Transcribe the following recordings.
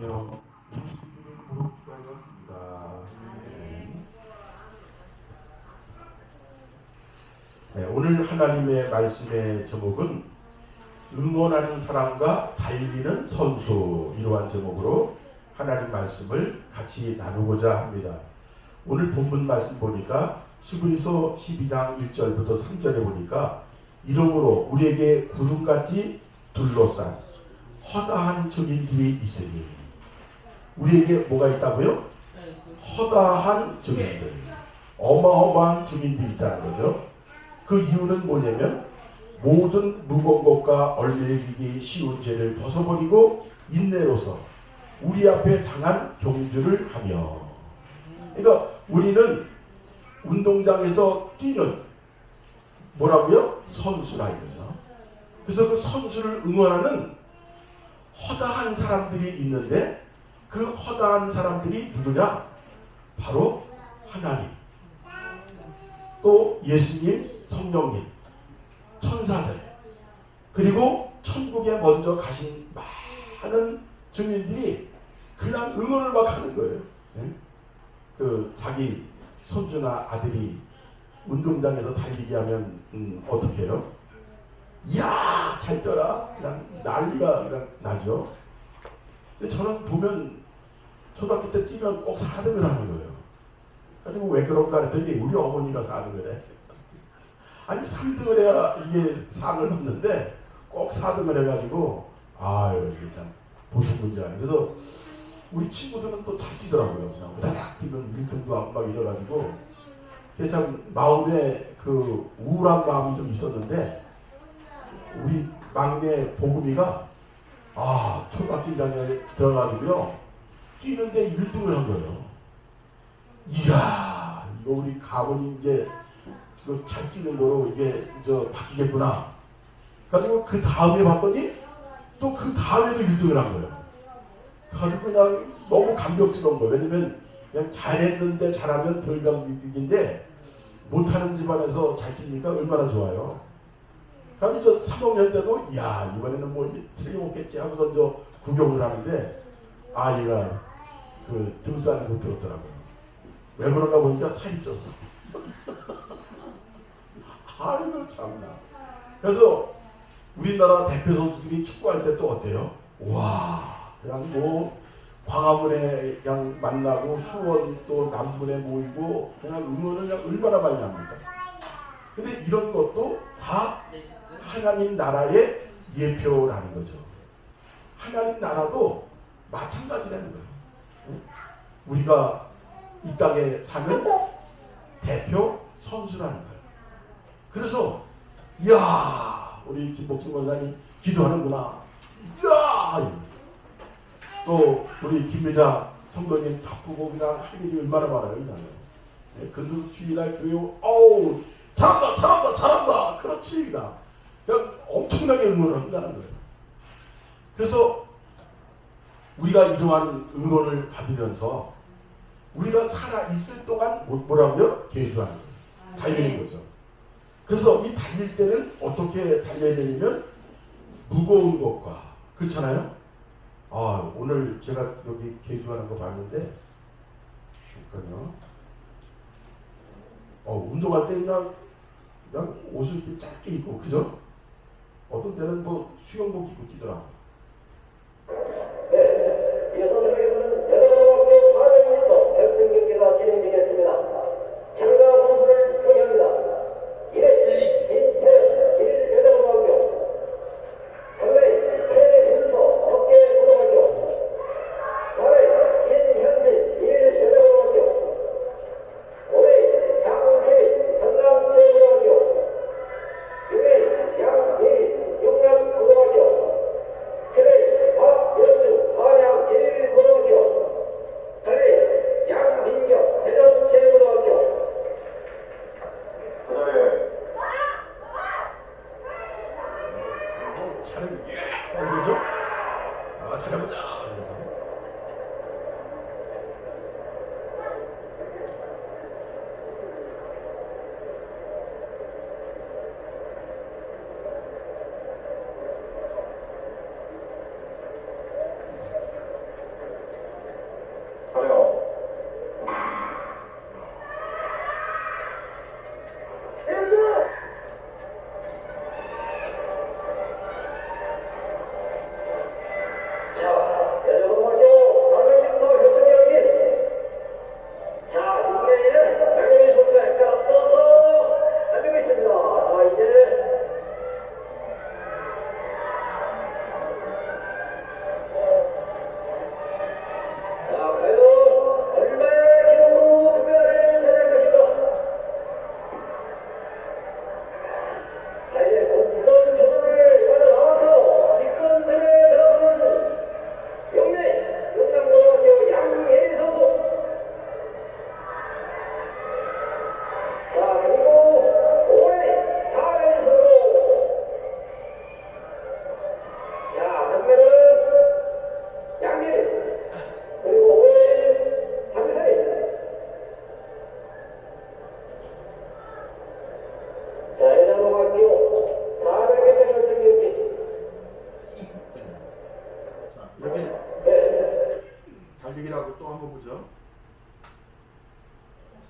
안녕. 우리 보러 기다려 왔습니다. 네, 오늘 하나님의 말씀의 제목은 응원하는 사람과 달리는 선수, 이러한 제목으로 하나님 말씀을 같이 나누고자 합니다. 오늘 본문 말씀 보니까 히브리서 12장 1절부터 3절에 보니까 이러므로 우리에게 구름같이 둘러싼 허다한 증인들이 있으니, 우리에게 뭐가 있다고요? 허다한 증인들, 어마어마한 증인들이 있다는 거죠. 그 이유는 뭐냐면 모든 무거운 것과 얼매이기 쉬운 죄를 벗어버리고 인내로서 우리 앞에 당한 경주를 하며, 그러니까 우리는 운동장에서 뛰는 뭐라고요? 선수라 이거죠. 그래서 그 선수를 응원하는 허다한 사람들이 있는데, 그 허다한 사람들이 누구냐? 바로 하나님, 또 예수님, 성령님, 천사들, 그리고 천국에 먼저 가신 많은 증인들이 그냥 응원을 막 하는 거예요. 그 자기 손주나 아들이 운동장에서 달리기 하면 어떻게 해요? 이야, 잘 뛰어라, 그냥 난리가 그냥 나죠. 근데 저는 보면 초등학교 때 뛰면 꼭 4등을 하는 거예요. 가지고 왜 그런가 했더니 우리 어머니가 4등을 해. 아니 3등을 해야 이게 상을 받는데 꼭 4등을 해가지고, 아유 이게 참 보통 문제 아니에요. 그래서 우리 친구들은 또 잘 뛰더라고요. 그냥 우다닥 뛰면 1등도 하고 막 이래가지고, 그게 참 마음에 그 우울한 마음이 좀 있었는데, 우리 막내 보금이가 초등학교 1학년에 들어가지고요 뛰는데 1등을 한 거예요. 이야, 이거 우리 가문이 이제 잘 뛰는 거로 이게 바뀌겠구나. 가지고 그 다음에 봤더니 또 그 다음에도 1등을 한 거예요. 가지고 그냥 너무 감격스러운 거예요. 왜냐면 그냥 잘했는데 잘하면 덜 감격인데, 못하는 집안에서 잘 뛰니까 얼마나 좋아요. 그래서 3학년 때도 이야, 이번에는 뭐 틀림없겠지 하고서 구경을 하는데, 얘가 그 등산을 못 들었더라고요. 왜 그런가 보니까 살이 쪘어. 아이고 참나. 그래서 우리나라 대표 선수들이 축구할 때 또 어때요? 와, 그냥 뭐 광화문에 그냥 만나고 수원 또 남문에 모이고 그냥 응원을 그냥 얼마나 많이 합니까? 근데 이런 것도 다 하나님 나라의 예표라는 거죠. 하나님 나라도 마찬가지라는 거예요. 우리가 이 땅에 사는 대표 선수라는 거예요. 그래서 이야, 우리 김복진 권사님 기도하는구나. 이야, 또 우리 김미자 성도님 바쁘고 그냥 할 일이 얼마나 많아요. 근데 주일날 교회 어우 잘한다 잘한다 잘한다, 그렇지, 그냥 엄청나게 응원을 한다는 거예요. 그래서 우리가 이러한 응원을 받으면서 우리가 살아있을 동안 뭐라고요? 계주하는 거예요. 달리는 거죠. 그래서 이 달릴 때는 어떻게 달려야 되냐면 무거운 것과, 그렇잖아요. 오늘 제가 여기 계주하는 거 봤는데, 잠깐요. 운동할 때 그냥 옷을 이렇게 짧게 입고, 그죠? 어떤 때는 뭐 수영복 입고 뛰더라고. 네, 이어서 저에게서는 여자고등학교 400m 결승 경기가 진행되겠습니다. 참가 선수를 소개합니다. 1회 진태현 1여자고등학교, 3회 최윤서 덕계고등학교, 4회 신현진 1여자고등학교, 5회 장세린 전남체육고등학교, 6회 양예린 용남고등학교, 달리기라고 또 한번 보죠.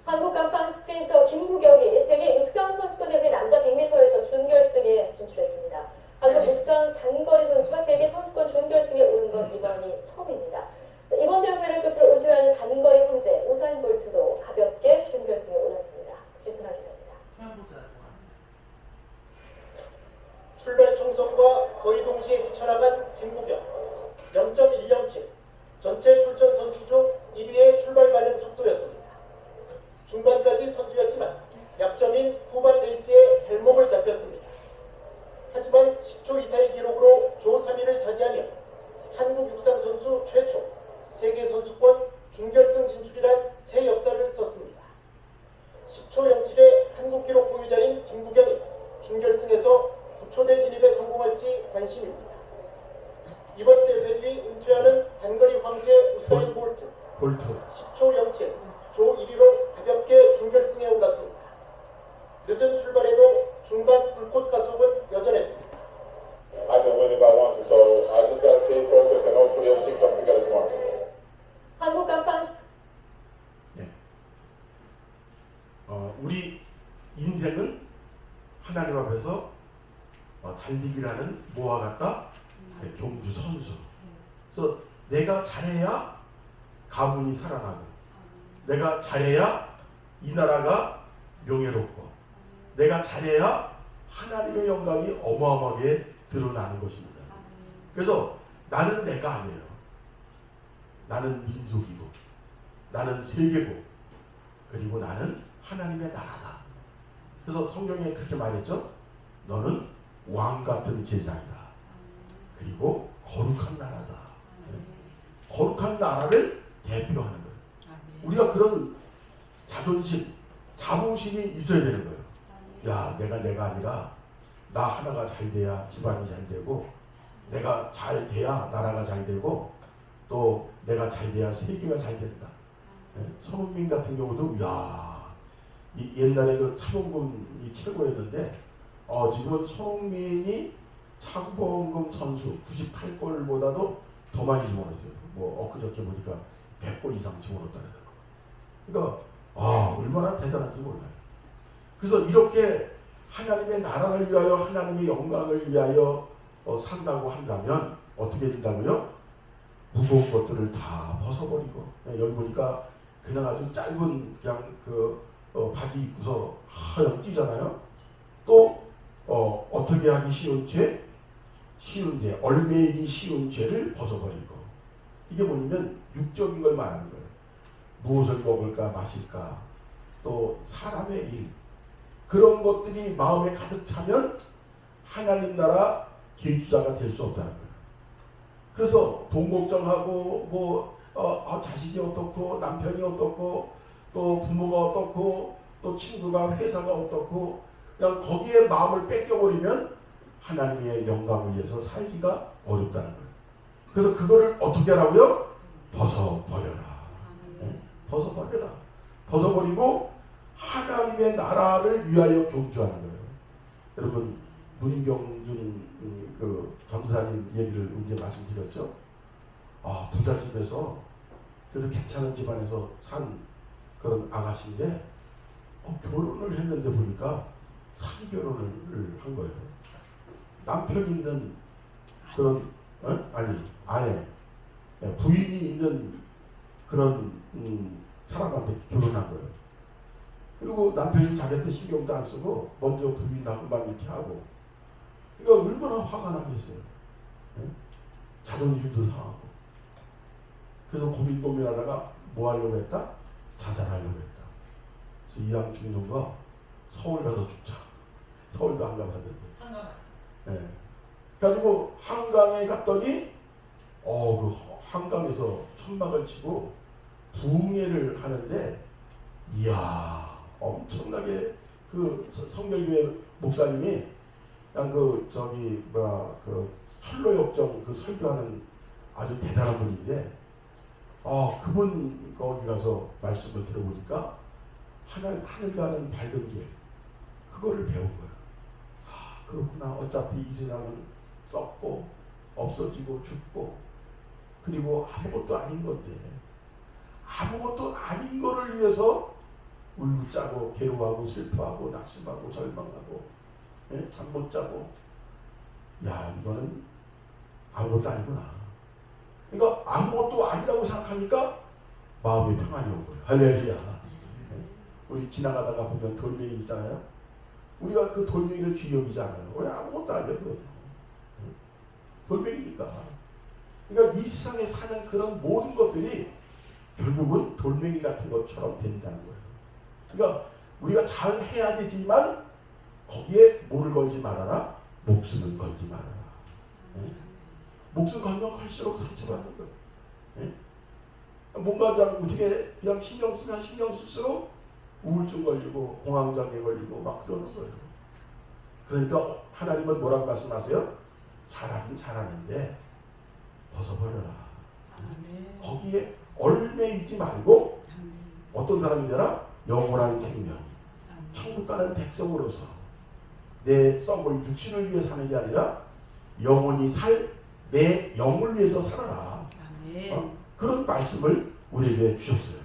한국 간판 스프린터 김구경이 세계 육상 선수권대회 남자 100m에서 준결승에 진출했습니다. 한국 육상 단거리 선수가 세계 선수권 준결승에 오른 건 이번이 처음입니다. 자, 이번 대회를 끝으로 은퇴하는 단거리 황제 우사인 볼트도 가볍게 준결승에 올랐습니다. 지순아 기자입니다. 출발 총선과 거의 동시에 뛰쳐나간 김구경 0.107 전체 출전 선수 중 1위의 출발 반응 속도였습니다. 중반까지 선두였지만 약점인 후반 레이스에 발목을 잡혔습니다. 하지만 10초 이사의 기록으로 조 3위를 차지하며 한국 육상 선수 최초 세계 선수권 준결승 진출이란 새 역사를 썼습니다. 10초 07의 한국 기록 보유자인 김구경이 준결승에서 9초대 진입에 성공할지 관심입니다. 이번 대회 뒤 은퇴하는 단거리 황제 우사인 볼트 10초 07 조 1위로 가볍게 준결승에 올랐습니다. 늦은 출발에도 중반 불꽃 가속은 여전했습니다. I can win if I want to, so I just gotta stay focused and hopefully everything comes together tomorrow. 한국 간판 예. 우리 인생은 하나님 앞에서 달리기라는 뭐와 같다? 경주 선수. 그래서 내가 잘해야 가문이 살아나고, 내가 잘해야 이 나라가 명예롭고, 내가 잘해야 하나님의 영광이 어마어마하게 드러나는 것입니다. 그래서 나는 내가 아니에요. 나는 민족이고, 나는 세계고, 그리고 나는 하나님의 나라다. 그래서 성경에 그렇게 말했죠. 너는 왕 같은 제사이다. 그리고 거룩한 나라다. 거룩한 나라를 대표하는 거예요. 우리가 그런 자존심, 자부심이 있어야 되는 거예요. 야, 내가 아니라 나 하나가 잘 돼야 집안이 잘 되고, 내가 잘 돼야 나라가 잘 되고, 또 내가 잘 돼야 세계가 잘 된다. 손흥민 같은 경우도 옛날에 그 차범근이 최고였는데 지금은 손흥민이 차범근 선수 98골보다도 더 많이 집어넣었어요. 엊그저께 보니까 100골 이상 집어넣었다는 거. 그러니까 얼마나 대단한지 몰라요. 그래서 이렇게 하나님의 나라를 위하여, 하나님의 영광을 위하여 산다고 한다면 어떻게 된다고요? 무거운 것들을 다 벗어버리고, 여기 보니까 그냥 아주 짧은 그냥 바지 입고서 하얀 뛰잖아요. 또 어떻게 하기 쉬운 죄? 얼매이기 쉬운 죄를 벗어버리고. 이게 뭐냐면 육적인 걸 말하는 거예요. 무엇을 먹을까 마실까, 또 사람의 일, 그런 것들이 마음에 가득 차면 하나님 나라 계주자가 될 수 없다는 거예요. 그래서 돈 걱정하고 자식이 어떻고, 남편이 어떻고, 또 부모가 어떻고, 또 친구가, 회사가 어떻고, 그냥 거기에 마음을 뺏겨버리면 하나님의 영광을 위해서 살기가 어렵다는 거예요. 그래서 그거를 어떻게 하라고요? 벗어버려라. 벗어버려라. 벗어버리고 하나님의 나라를 위하여 경주하는 거예요. 여러분, 문경준 그 전사님 얘기를 이제 말씀드렸죠. 부잣집에서 그래도 괜찮은 집안에서 산 그런 아가씨인데 결혼을 했는데 보니까 사기 결혼을 한 거예요. 남편이 있는 그런 아내, 부인이 있는 그런 사람한테 결혼한 거예요. 그리고 남편이 자기한테 신경도 안 쓰고 먼저 부인하고 막 이렇게 하고. 그러니까 얼마나 화가 나겠어요. 자존심도 상하고. 그래서 고민하다가 뭐 하려고 했다? 자살하려고 했다. 그래서 이왕 죽는 거 서울 가서 죽자. 서울도 안 가봤는데. 그래가지고 한강에 갔더니 그 한강에서 천막을 치고 부흥회를 하는데, 이야, 엄청나게 그 성결교회 목사님이 그냥 철로역정 그 설교하는 아주 대단한 분인데, 그분 거기 가서 말씀을 들어보니까 하늘 가는 밝은 길, 그거를 배운 거예요. 그렇구나. 어차피 이 세상은 썩고 없어지고 죽고, 그리고 아무것도 아닌 건데 아무것도 아닌 거를 위해서 울고 짜고 괴로워하고 슬퍼하고 낙심하고 절망하고 잠 못 자고 야 이거는 아무것도 아니구나. 그러니까 아무것도 아니라고 생각하니까 마음의 평안이 온 거예요. 할렐루야. 우리 지나가다가 보면 돌멩이 있잖아요. 우리가 그 돌멩이를 귀히 여기지 않아요. 왜 아무것도 아니에요. 돌멩이니까. 그러니까 이 세상에 사는 그런 모든 것들이 결국은 돌멩이 같은 것처럼 된다는 거예요. 그러니까 우리가 잘 해야 되지만 거기에 뭐를 걸지 말아라? 목숨을 걸지 말아라. 목숨 걸면 갈수록 상처받는 거예요. 뭔가 그냥 어떻게 그냥 신경 쓰면 신경 쓸수록 우울증 걸리고 공황장애 걸리고 막 그러는 거예요. 그러니까 하나님은 뭐라고 말씀하세요? 잘하긴 잘하는데 벗어버려라. 거기에 얽매이지 말고 어떤 사람이 되라? 영원한 생명, 천국 가는 백성으로서 내 썩을 육신을 위해 사는 게 아니라 영원히 살 내 영을 위해서 살아라. 그런 말씀을 우리에게 주셨어요.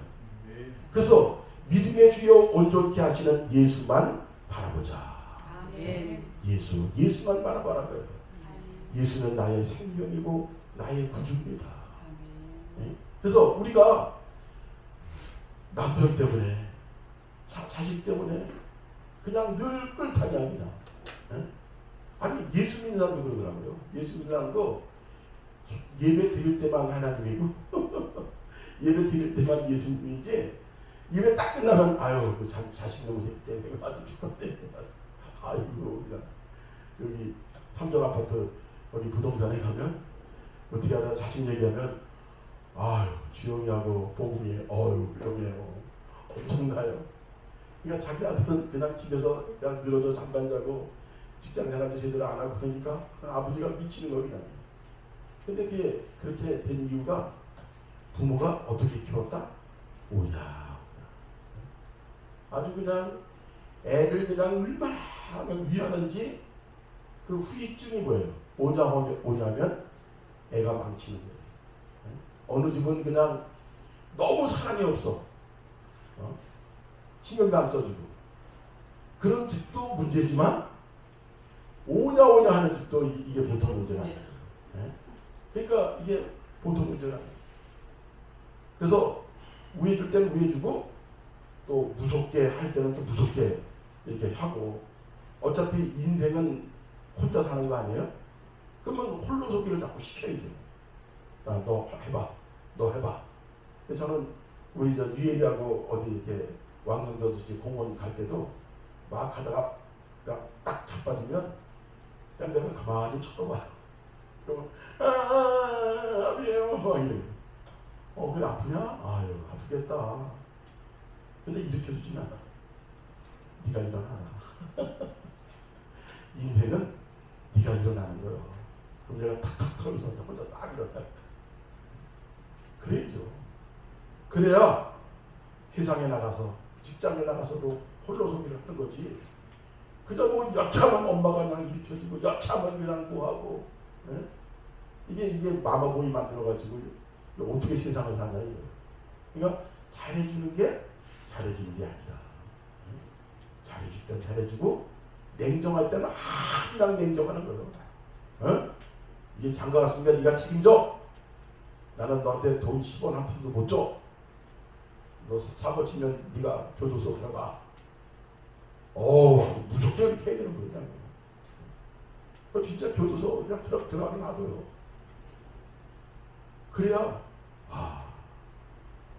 그래서 믿음의 주여 온전케 하시는 예수만 바라보자. 예수만 바라보라 그래요. 예수는 나의 생명이고 나의 구주입니다. 그래서 우리가 남편 때문에 자식 때문에 그냥 늘 끌타기야 그냥. 아니 예수 믿는 사람도 그러더라고요. 예수 믿는 사람도 예배 드릴 때만 하나님이고 예배 드릴 때만 예수님이지 예배 딱 끝나면 아유 그 자식 놈의 새끼 때문에 아주 죽었네. 아이고 그냥 여기 삼정 아파트 여기 부동산에 가면 어떻게 하다 자식 얘기하면 아유 주영이하고 복음이 어유 그러네요. 엄청나요. 그러니까 자기 아들은 그냥 집에서 그냥 늘어져 잠깐 자고 직장 생활도 제대로 안 하고 그러니까 아버지가 미치는 거예요. 그냥. 근데 그게 그렇게 된 이유가 부모가 어떻게 키웠다? 오냐. 아주 그냥 애를 그냥 얼마나 위하는지 그 후유증이 뭐예요? 오냐면 애가 망치는 거예요. 어느 집은 그냥 너무 사랑이 없어. 신경도 안 써주고. 그런 집도 문제지만 오냐 하는 집도 이게 보통 문제가 아니에요. 그러니까 이게 보통 문제가 아니에요. 그래서 우애줄 때는 우애주고 또 무섭게 할 때는 또 무섭게 이렇게 하고 어차피 인생은 혼자 사는 거 아니에요? 그러면 홀로서기를 자꾸 시켜야죠. 야, 너 해봐. 근데 저는 우리 저 유엘이하고 어디 이렇게 왕성저수지 공원 갈 때도 막 하다가 그냥 딱 자빠지면 그냥 내가 가만히 쳐다봐요. 그러면 아비에요 막 이래요. 그래 아프냐? 아유 아프겠다. 근데 일으켜주진 않아. 네가 일어나라. 인생은 네가 일어나는 거예요. 그럼 내가 탁탁 털면서 혼자 딱 일어나. 그래야죠. 그래야 세상에 나가서 직장에 나가서도 홀로서기를 하는 거지. 그저 뭐 여차하면 엄마가 그냥 일으켜주고 여차하면 그냥 뭐하고 이게 마마보이 만들어가지고 어떻게 세상을 사냐 이거. 그러니까 잘해주는 게 아니다. 잘해줄 땐 잘해주고 냉정할 때는 그냥 냉정하는 거예요. 이게 장가 갔으니까 네가 책임져. 나는 너한테 돈 10원 한 푼도 못 줘. 너 사고 치면 네가 교도소 들어가. 무섭게 이렇게 해야 되는 거예요. 그 진짜 교도소 그냥 들어가게 놔둬요. 그래야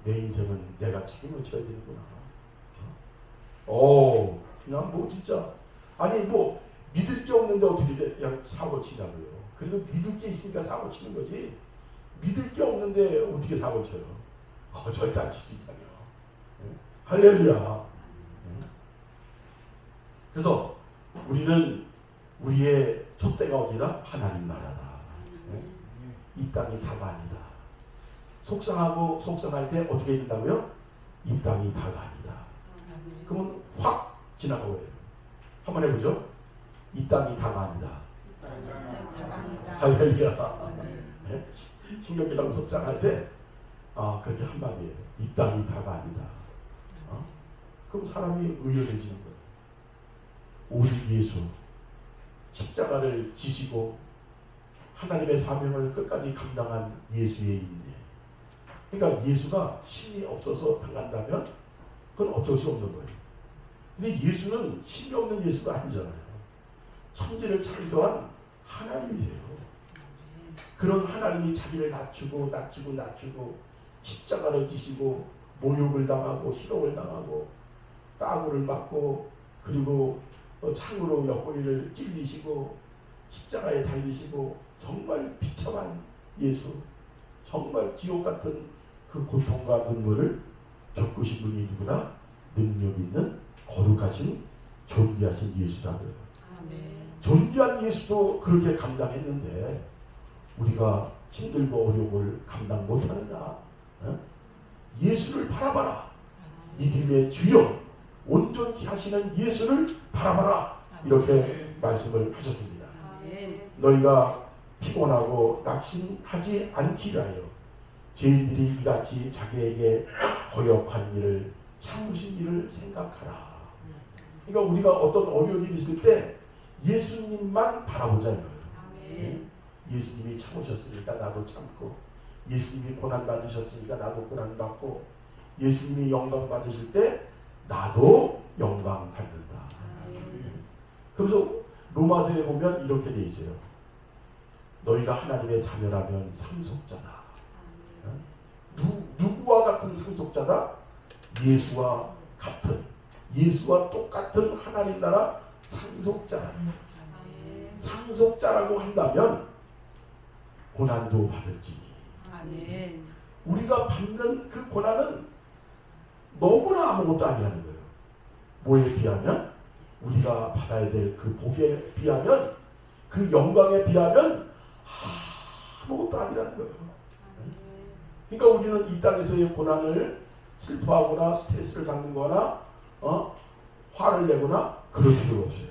내 인생은 내가 책임을 져야 되는구나. 그냥 뭐 진짜 아니 뭐 믿을 게 없는데 어떻게 그냥 사고 치냐고요. 그래도 믿을 게 있으니까 사고 치는 거지. 믿을 게 없는데 어떻게 사고 쳐요? 절대 안 치지 않아요. 할렐루야. 그래서 우리는 우리의 촛대가 어디다? 하나님 나라다. 이 땅이 다가 아니다. 속상할 때 어떻게 된다고요? 이 땅이 다가 아니다. 그러면 확 지나가고 해요. 한번 해보죠. 이 땅이 다가 아니다. 할렐루야. 신경질하고 속상할 때 그렇게 한마디예요. 이 땅이 다가 아니다. 그럼 사람이 의연해지는 거예요. 오직 예수 십자가를 지시고 하나님의 사명을 끝까지 감당한 예수의 인내. 그러니까 예수가 힘이 없어서 당한다면 그건 어쩔 수 없는 거예요. 근데 예수는 힘이 없는 예수가 아니잖아요. 천지를 창조한 하나님이세요. 그런 하나님이 자기를 낮추고 십자가를 지시고 모욕을 당하고 희롱을 당하고 따구를 맞고 그리고 창으로 옆구리를 찔리시고 십자가에 달리시고 정말 비참한 예수, 정말 지옥 같은 그 고통과 눈물을 겪으신 분이 누구나 능력 있는 거룩하신 존귀하신 예수라고요. 존귀한 예수도 그렇게 감당했는데 우리가 힘들고 어려움을 감당 못하느냐? 예수를 바라봐라. 이김의 주여 온전히 하시는 예수를 바라봐라. 이렇게 말씀을 하셨습니다. 너희가 피곤하고 낙심하지 않기 위하여 죄인들이 이같이 자기에게 거역한 일을 참으신 일을 생각하라. 그러니까 우리가 어떤 어려운 일이 있을 때 예수님만 바라보자 이거예요. 예수님이 참으셨으니까 나도 참고, 예수님이 고난 받으셨으니까 나도 고난 받고, 예수님이 영광 받으실 때 나도 영광 받는다. 그래서 로마서에 보면 이렇게 돼 있어요. 너희가 하나님의 자녀라면 상속자다. 누구와 같은 상속자다? 예수와 같은, 예수와 똑같은 하나님 나라 상속자라. 상속자라고 한다면 고난도 받을지니. 우리가 받는 그 고난은 너무나 아무것도 아니라는 거예요. 뭐에 비하면? 우리가 받아야 될 그 복에 비하면, 그 영광에 비하면 아무것도 아니라는 거예요. 그러니까 우리는 이 땅에서의 고난을 슬퍼하거나 스트레스를 받는 거나 화를 내거나 그럴 필요가 없어요.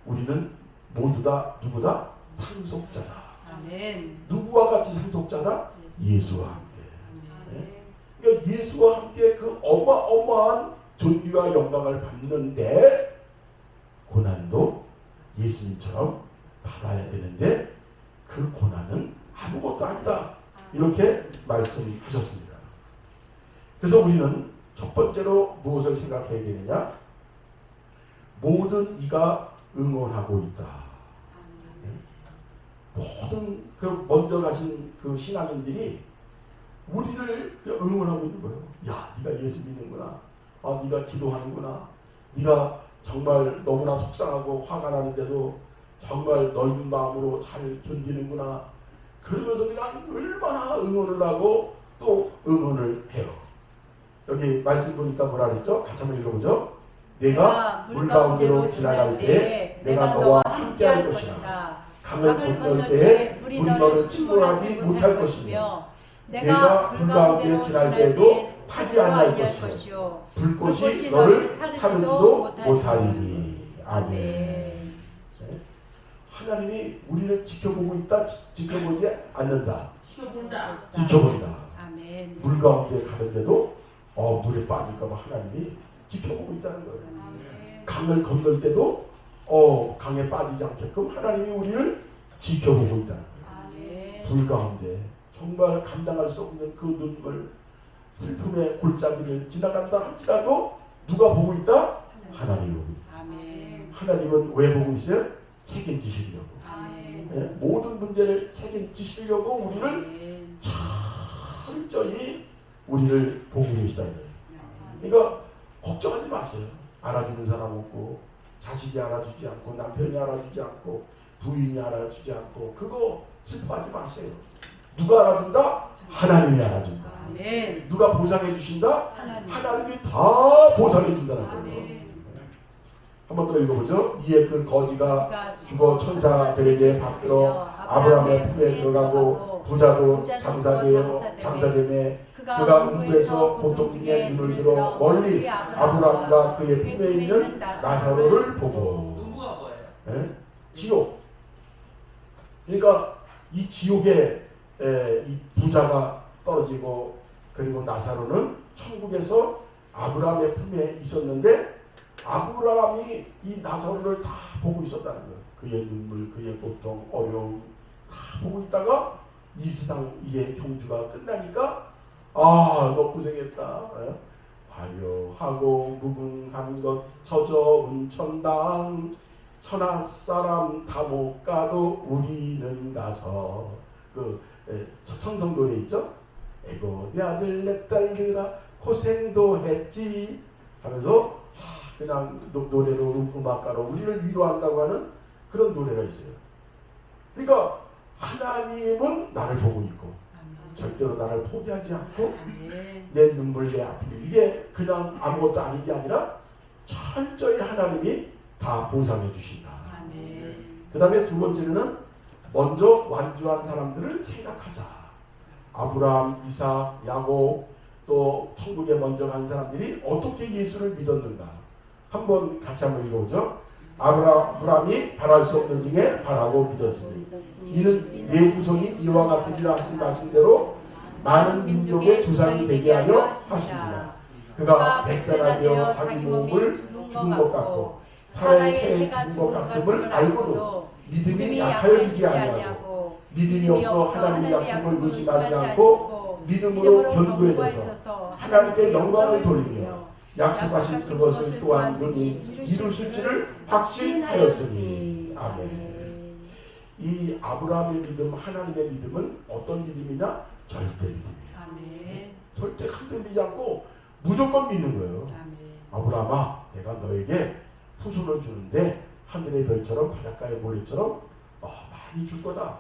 우리는 모두 다 누구다? 상속자다. 누구와 같이 상속자다? 예수와 함께. 네? 그러니까 예수와 함께 그 어마어마한 존귀와 영광을 받는데 고난도 예수님처럼 받아야 되는데 그 고난은 아무것도 아니다. 이렇게 말씀하셨습니다. 그래서 우리는 첫 번째로 무엇을 생각해야 되느냐? 모든 이가 응원하고 있다. 모든 그 먼저 가신 그 신앙인들이 우리를 응원하고 있는 거예요. 야, 네가 예수 믿는구나. 네가 기도하는구나. 네가 정말 너무나 속상하고 화가 나는데도 정말 넓은 마음으로 잘 견디는구나. 그러면서 우리가 얼마나 응원을 하고 또 응원을 해요. 여기 말씀 보니까 뭐라 그랬죠? 같이 한번 읽어보죠. 내가 물 가운데로 지나갈 때 내가 너와 함께 할 것이라. 강을 건널 때 물이 너를 침몰하지 못할 것이며 내가 불 가운데 지날 때에도 타지 않을 것이요 불꽃이 너를 사르지도 못하리니. 아멘. 네? 하나님이 우리를 지켜보고 있다, 지켜보지 않는다. 지켜본다. 아멘. 물 가운데 가는데도 물에 빠질까 봐 하나님이 지켜보고 있다는 거예요. 아멘. 강을 건널 때도 강에 빠지지 않게끔 하나님이 우리를 지켜보고 있다는 거예요. 아멘. 불 가운데 정말 감당할 수 없는 그 눈물, 슬픔의 골짜기를 지나간다 할지라도 누가 보고 있다? 하나님이 보고 있다. 아멘. 하나님은 왜 보고 있어요? 책임지시려고. 아멘. 네? 모든 문제를 책임지시려고 우리를 아멘. 철저히 우리를 보고 계시다. 그러니까 걱정하지 마세요. 알아주는 사람 없고, 자식이 알아주지 않고, 남편이 알아주지 않고, 부인이 알아주지 않고, 그거 슬퍼하지 마세요. 누가 알아준다? 하나님이 알아준다. 아멘. 누가 보상해 주신다? 하나님. 하나님이 다 보상해 준다는 거예요. 아멘. 한번 더 읽어보죠. 이에 그 거지가 죽어 천사들에게 받들어 아브라함의 품에 들어가고 부자도 장사되며 그가 음부에서 고통 중에 눈을 들어 멀리 아브라함과 그의 품에 있는 나사로를 보고. 누구가 뭐예요? 예? 지옥. 그러니까 이 지옥에 이 부자가 떨어지고 그리고 나사로는 천국에서 아브라함의 품에 있었는데 아브라함이 이 나사로를 다 보고 있었다는 거예요. 그의 눈물, 그의 고통, 어려움 다 보고 있다가 이 세상 이제 경주가 끝나니까 너 고생했다. 화려하고 무궁한 것 젖어온 천당 천하 사람 다 못 가도 우리는 가서 그 청성 노래 있죠? 에고 내 아들 내 딸들아 고생도 했지 하면서 그냥 노래로 음악가로 우리를 위로한다고 하는 그런 노래가 있어요. 그러니까 하나님은 나를 보고 있고 절대로 나를 포기하지 않고 내 눈물 내 아픔 이게 그냥 아무것도 아닌 게 아니라 철저히 하나님이 다 보상해 주신다. 그 다음에 두 번째는 먼저 완주한 사람들을 생각하자. 아브라함, 이삭, 야곱 또 천국에 먼저 간 사람들이 어떻게 예수를 믿었는가 한번 같이 한번 읽어보죠. 아브라함이 바랄 수 없는 중에 바라고 믿었으니 이는 내 후손이 이와 같으리라 하신 말씀대로 많은 민족의 조상이 되게 하려 하시니라. 그가 100세가 되어 자기 몸을 죽은 것 같고 사라의 태에 죽은 것 같음을 알고도 믿음이 약하여지지 아니하고 믿음이 없어 하나님의 약속을 의심하지 않고 믿음으로 견고해 져서 하나님께 영광을 돌리며 약속하신 그것을 또한 능히 이룰 줄을 확신하였으니. 아멘. 이 아브라함의 믿음, 하나님의 믿음은 어떤 믿음이냐? 절대 믿음이에요. 절대 흔들리지 않고 무조건 믿는 거예요. 아브라함아, 내가 너에게 후손을 주는데 하늘의 별처럼 바닷가의 모래처럼 많이 줄 거다.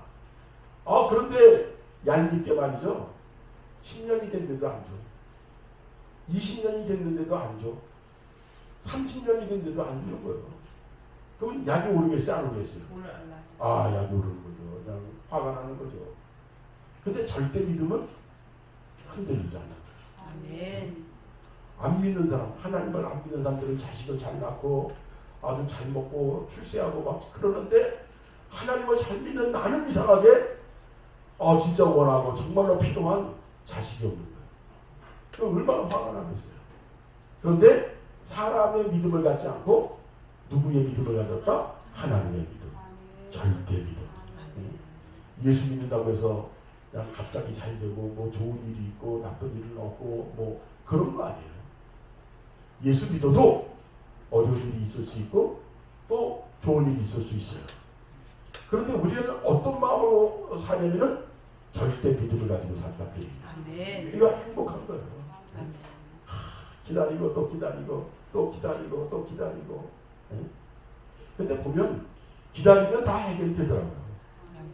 그런데 얄밉게 말이죠. 10년이 됐는데도 안 줘. 20년이 됐는데도 안 줘. 30년이 됐는데도 안 주는 거예요. 그러면 약이 오르겠어요? 안 오르겠어요? 약이 오르는 거죠. 그냥 화가 나는 거죠. 근데 절대 믿음은 흔들리지 않아요. 안 믿는 사람, 하나님을 안 믿는 사람들은 자식을 잘 낳고 아주 잘 먹고 출세하고 막 그러는데 하나님을 잘 믿는 나는 이상하게 진짜 원하고 정말로 필요한 자식이 없는 거예요. 그럼 얼마나 화가 나겠어요. 그런데 사람의 믿음을 갖지 않고 누구의 믿음을 가졌다? 하나님의 믿음. 절대 믿음. 예수 믿는다고 해서 그냥 갑자기 잘 되고 뭐 좋은 일이 있고 나쁜 일은 없고 뭐 그런 거 아니에요. 예수 믿어도 어려운 일이 있을 수 있고 또 좋은 일이 있을 수 있어요. 그런데 우리는 어떤 마음으로 사냐면은 절대 믿음을 가지고 산다. 이거 행복한 거예요. 기다리고 또 기다리고 또 기다리고 또 기다리고. 근데 보면 기다리면 다 해결이 되더라고요.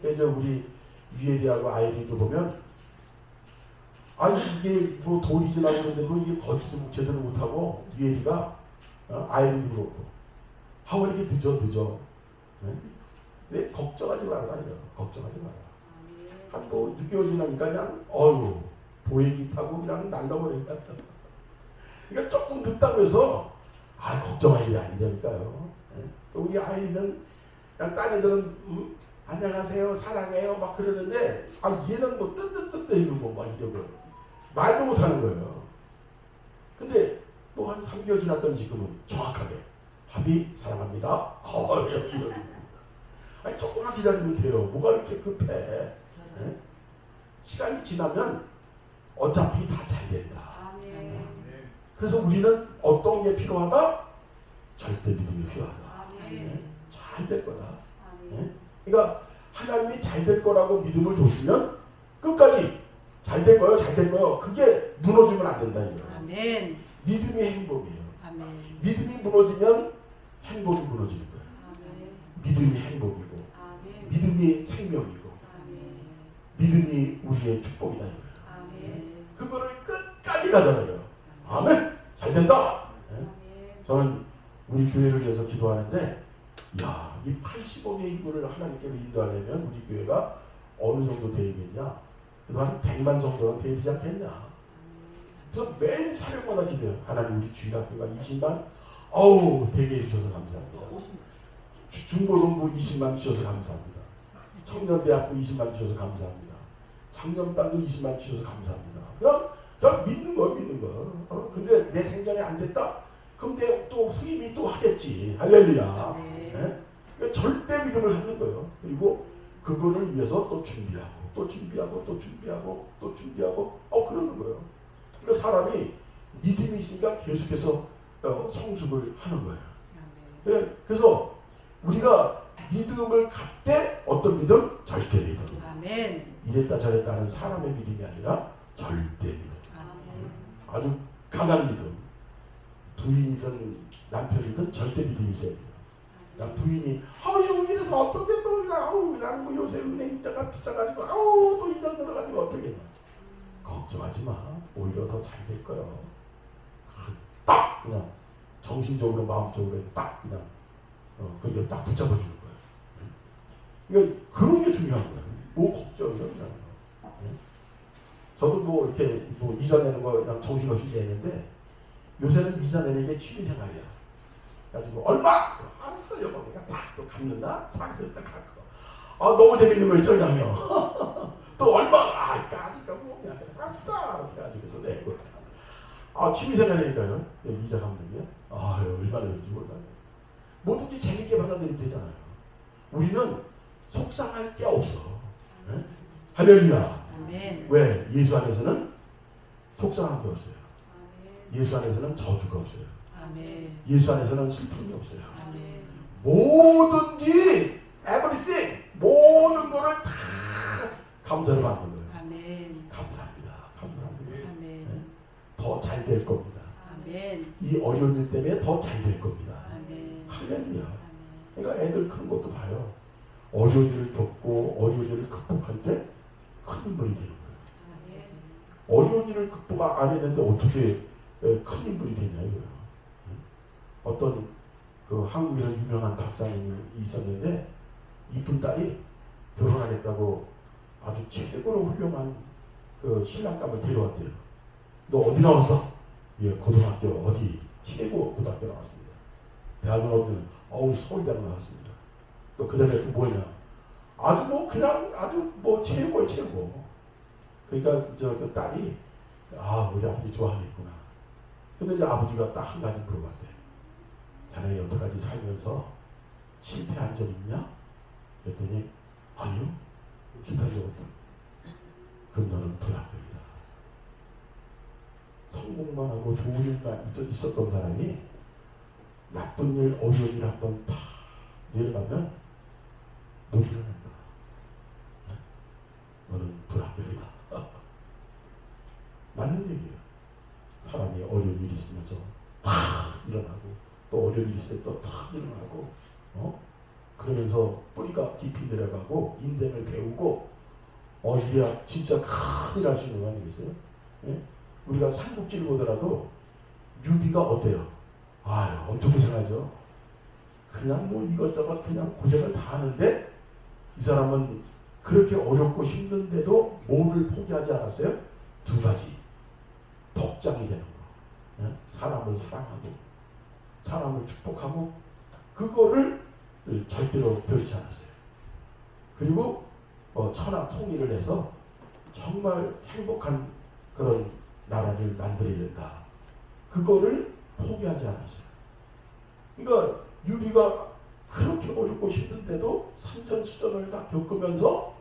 그래서 우리 유엘이하고 아이리도 보면 이게 뭐 돌이 지나고 그러는데 이게 걷지도 제대로 못하고 유엘이가 아이리도 그렇고 왜 이렇게 늦어. 왜 걱정하지 말아요. 걱정하지 마라. 한 뭐 6개월 지나니까 그냥 보행기 타고 그냥 날라버린다. 그러니까 조금 늦다고 해서 걱정할 일이 아니라니까요. 또 우리 아이는 그냥 딴 애들은 안녕하세요 사랑해요 막 그러는데 얘는 뭐 뜨뜨뜨뜨 이러고 막 이러고 말도 못하는 거예요. 근데 뭐 한 3개월 지났던 지금은 정확하게 합의 사랑합니다. 조금만 기다리면 돼요. 뭐가 이렇게 급해. 시간이 지나면 어차피 다 잘 된다. 그래서 우리는 어떤 게 필요하다? 절대 믿음이 필요하다. 잘 될 거다. 그러니까 하나님이 잘 될 거라고 믿음을 줬으면 끝까지 잘 될 거예요. 잘 될 거예요. 그게 무너지면 안 된다. 이거예요. 믿음이 행복이에요. 믿음이 무너지면 행복이 무너지는 거예요. 믿음이 행복이고 믿음이 생명이고 믿음이 우리의 축복이다. 이거예요. 그거를 끝까지 가져가요. 아멘. 잘 된다. 저는 우리 교회를 위해서 기도하는데 이 80억의 인구를 하나님께로 인도하려면 우리 교회가 어느 정도 되겠냐? 한 100만 정도는 되지 않겠냐? 그래서 매일 사역마다 기도해요. 하나님 우리 주일학교가 20만 되게 해주셔서 감사합니다. 중고등부 20만 주셔서 감사합니다. 청년대학교 20만 주셔서 감사합니다. 작년반도 20만 주셔서 감사합니다. 그냥 된다? 그럼 내 또 후임이 또 하겠지. 할렐루야. 아멘. 예? 그러니까 절대 믿음을 갖는 거예요. 그리고 그거를 위해서 또 준비하고 또 준비하고 또 준비하고 또 준비하고 그러는 거예요. 그러니까 사람이 믿음이 있으니까 계속해서 성숙을 하는 거예요. 아멘. 예, 그래서 우리가 믿음을 갖되 어떤 믿음? 절대 믿음. 아멘. 이랬다 저랬다 하는 사람의 믿음이 아니라 절대 믿음. 아멘. 아주 강한 믿음. 부인이든 남편이든 절대 믿음이 있어야 돼요. 그러니까 부인이 여기에서 어떻게 또 그냥 뭐 요새 은행 이자가 비싸가지고 또 이자 들어가지고 어떻게 걱정하지 마. 오히려 더 잘 될 거야. 딱 그냥 정신적으로 마음적으로 딱 그냥 그게 딱 붙잡아주는 거예요. 그러니까 그런 게 중요한 거예요. 뭐 걱정이요 그냥. 저도 뭐 이렇게 뭐 이자 내는 거 그냥 정신없이 내는데 요새는 이자 내는 게 취미생활이야. 가지고 얼마? 알았어 여보 내가 딱 갚는다. 사그랬다 갚고. 너무 재밌는 거 있죠 그냥요. 또 얼마? 까짓까 뭐 그냥 알았어. 이렇게 가지고 내고. 취미생활이니까요. 이자 갚는 게. 얼마나 되는지 몰라요. 뭐든지 재밌게 받아들이면 되잖아요. 우리는 속상할 게 없어. 네? 할렐루야. 아멘. 왜? 예수 안에서는 속상한 게 없어요. 예수 안에서는 저주가 없어요. 아멘. 예수 안에서는 슬픔이 없어요. 아멘. 뭐든지 everything 모든 거를 다 감사를 받는 거예요. 아멘. 감사합니다. 감사합니다. 아멘. 더 잘 될 겁니다. 아멘. 이 어려운 일 때문에 더 잘 될 겁니다. 아멘. 할렐루야. 아멘. 그러니까 애들 큰 것도 봐요. 어려운 일을 겪고 어려운 일을 극복할 때 큰 인물이 되는 거예요. 어려운 일을 극복 안 했는데 어떻게 큰 인물이 되냐 이거예요. 어떤 그 한국에서 유명한 박사님이 있었는데 이쁜 딸이 결혼하겠다고 아주 최고로 훌륭한 그 신랑감을 데려왔대요. 너 어디 나왔어? 예, 고등학교 어디? 최고 고등학교 나왔습니다. 대학은 어디는? 서울대학 나왔습니다. 또 그 다음에 또 뭐냐? 아주 뭐 그냥 아주 뭐 최고의 최고. 그러니까 그 딸이 우리 아버지 좋아하겠구나. 근데 이제 아버지가 딱 한 가지 물어봤대. 자네 여태까지 살면서 실패한 적 있냐? 그랬더니 아니요. 실패한 적 없다. 그럼 너는 불합격이다. 성공만 하고 좋은 일만 있었던 사람이 나쁜 일, 어려운 일 한번 팍 내려가면 못 일어난다. 너는 불합격이다. 맞는 얘기예요. 사람이 어려운 일이 있으면서 탁 일어나고 또 어려운 일이 있을 때 또 탁 일어나고 그러면서 뿌리가 깊이 내려가고 인생을 배우고 이래야 진짜 큰일 할 수 있는 거 아니겠어요? 예? 우리가 삼국지를 보더라도 유비가 어때요? 엄청 고생하죠. 그냥 뭐 이것저것 그냥 고생을 다 하는데 이 사람은 그렇게 어렵고 힘든데도 뭐를 포기하지 않았어요? 두 가지. 덕장이 되는 거. 사람을 사랑하고 사람을 축복하고 그거를 절대로 변치 않았어요. 그리고 천하 통일을 해서 정말 행복한 그런 나라를 만들어야 된다. 그거를 포기하지 않았어요. 그러니까 유비가 그렇게 어렵고 힘든데도 산전수전을 다 겪으면서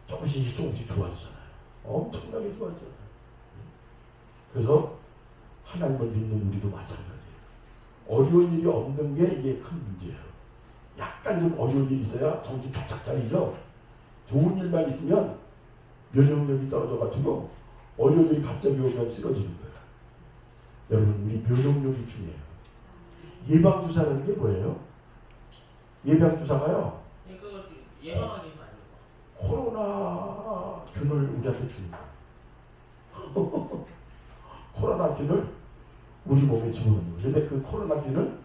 조금씩 좋아지잖아요. 엄청나게 좋아지잖아요. 그래서 하나님을 믿는 우리도 마찬가지예요. 어려운 일이 없는 게 이게 큰 문제예요. 약간 좀 어려운 일이 있어야 정신 바짝 차리죠. 좋은 일만 있으면 면역력이 떨어져가지고 어려운 일이 갑자기 오면 쓰러지는 거예요. 여러분 우리 면역력이 중요해요. 예방주사라는 게 뭐예요? 예방주사가요. 이거 예방하는 거 아니고 코로나균을 우리한테 주는 거예요. 코로나균을 우리 몸에 집어넣는 거예요. 근데 그 코로나균은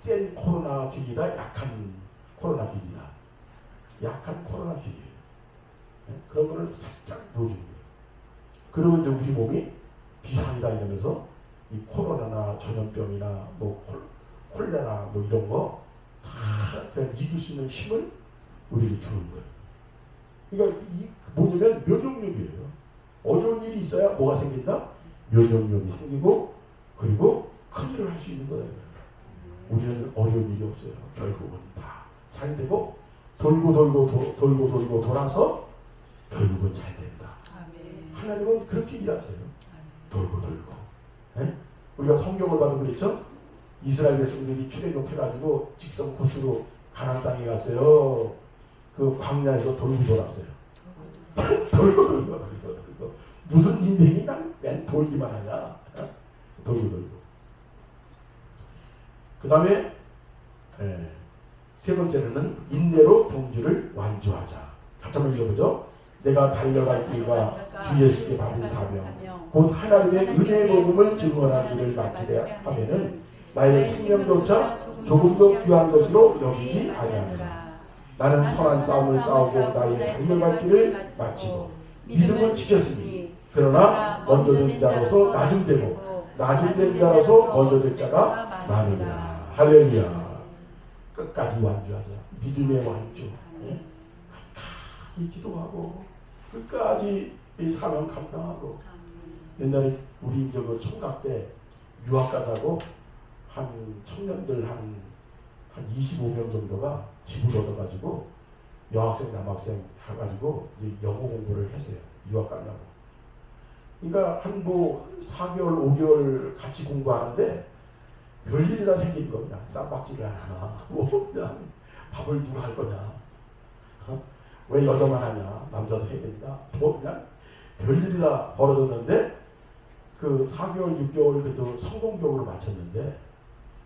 센 코로나균이다, 약한 코로나균이다. 약한 코로나균이에요. 그런 거를 살짝 넣어주는 거예요. 그러면 이제 우리 몸이 비상이다 이러면서 이 코로나나 전염병이나 뭐 콜레라 뭐 이런 거 다 그냥 이길 수 있는 힘을 우리에게 주는 거예요. 그러니까 이 뭐냐면 면역력이에요. 어려운 일이 있어야 뭐가 생긴다? 면역력이 생기고 그리고 큰 일을 할 수 있는 거예요. 우리는 어려운 일이 없어요. 결국은 다 잘 되고 돌고 돌아서 결국은 잘 된다. 아멘. 하나님은 그렇게 일하세요. 돌고. 예? 우리가 성경을 봐도 그랬죠? 이스라엘 백성들이 출애굽해가지고 직선 코스로 가나안 땅에 갔어요. 그 광야에서 돌고 돌았어요. 돌고. 무슨 인생이 난 맨 돌기만 하냐? 돌고. 그 다음에 세 번째로는 인내로 경주를 완주하자. 같이 한번 읽어보죠. 내가 달려갈 길과 주 예수께 받은 사명 곧 하나님의 은혜의 복음을 증언하는 일을 마치려 하면은 나의 생명조차 조금도 귀한 것으로 여기지 아니하노라. 나는 선한 싸움을 싸우고 나의 달려갈 길을 마치고 믿음을 지켰으니 그러나 먼저 된 자로서 나중되고 나중된 자로서 먼저 될 자가 많으리라. 할렐루야. 끝까지 완주하자. 믿음의 완주. 끝까지 기도하고 끝까지 이 사명 감당하고. 옛날에 우리 그 총각 때 유학 가자고 한 청년들 한 25명 정도가 집을 얻어가지고 여학생 남학생 해가지고 영어 공부를 했어요. 유학 가려고. 그러니까 한 4개월 5개월 같이 공부하는데 별일이 다 생긴 겁니다. 쌈박질을 하나, 그냥 밥을 누가 할 거냐, 왜 여자만 하냐, 남자도 해야 된다, 그냥 별일이 다 벌어졌는데 그 4개월 6개월 그래도 성공적으로 마쳤는데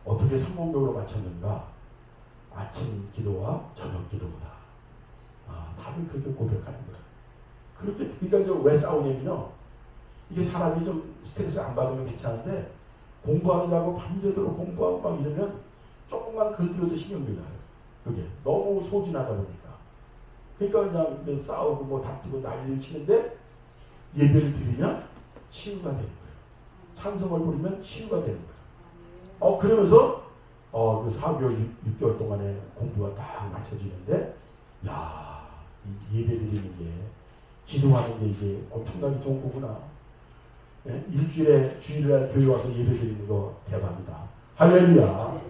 어떻게 성공적으로 마쳤는가? 아침 기도와 저녁 기도보다. 다들 그렇게 고백하는 거예요. 그렇게 그러니까 왜 싸우냐면요. 이게 사람이 좀 스트레스 안 받으면 괜찮은데 공부하느라고 밤새도록 공부하고 막 이러면 조금만 건드려도 신경이 나요. 그게 너무 소진하다 보니까. 그러니까 그냥 싸우고 다투고 난리를 치는데 예배를 드리면 치유가 되는 거예요. 찬송을 부르면 치유가 되는 거예요. 그러면서 그 4개월 6개월 동안에 공부가 딱 맞춰지는데 이 예배 드리는 게 기도하는 게 이게 엄청나게 좋은 거구나. 일주일에 주일날 교회 와서 예배 드리는 거 대박이다. 할렐루야.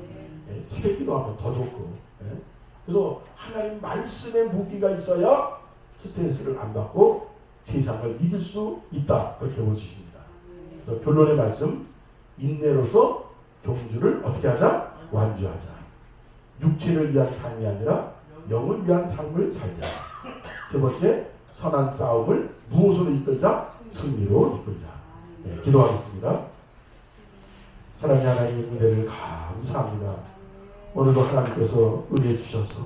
새벽 기도하면 더 좋고. 그래서 하나님 말씀의 무기가 있어야 스트레스를 안 받고 세상을 이길 수 있다. 그렇게 볼 수 있습니다. 그래서 결론의 말씀, 인내로서 경주를 어떻게 하자? 완주하자. 육체를 위한 삶이 아니라 영을 위한 삶을 살자. 세 번째, 선한 싸움을 무엇으로 이끌자? 승리로 이끌자. 기도하겠습니다. 사랑의 하나님의 은혜를 감사합니다. 오늘도 하나님께서 은혜 주셔서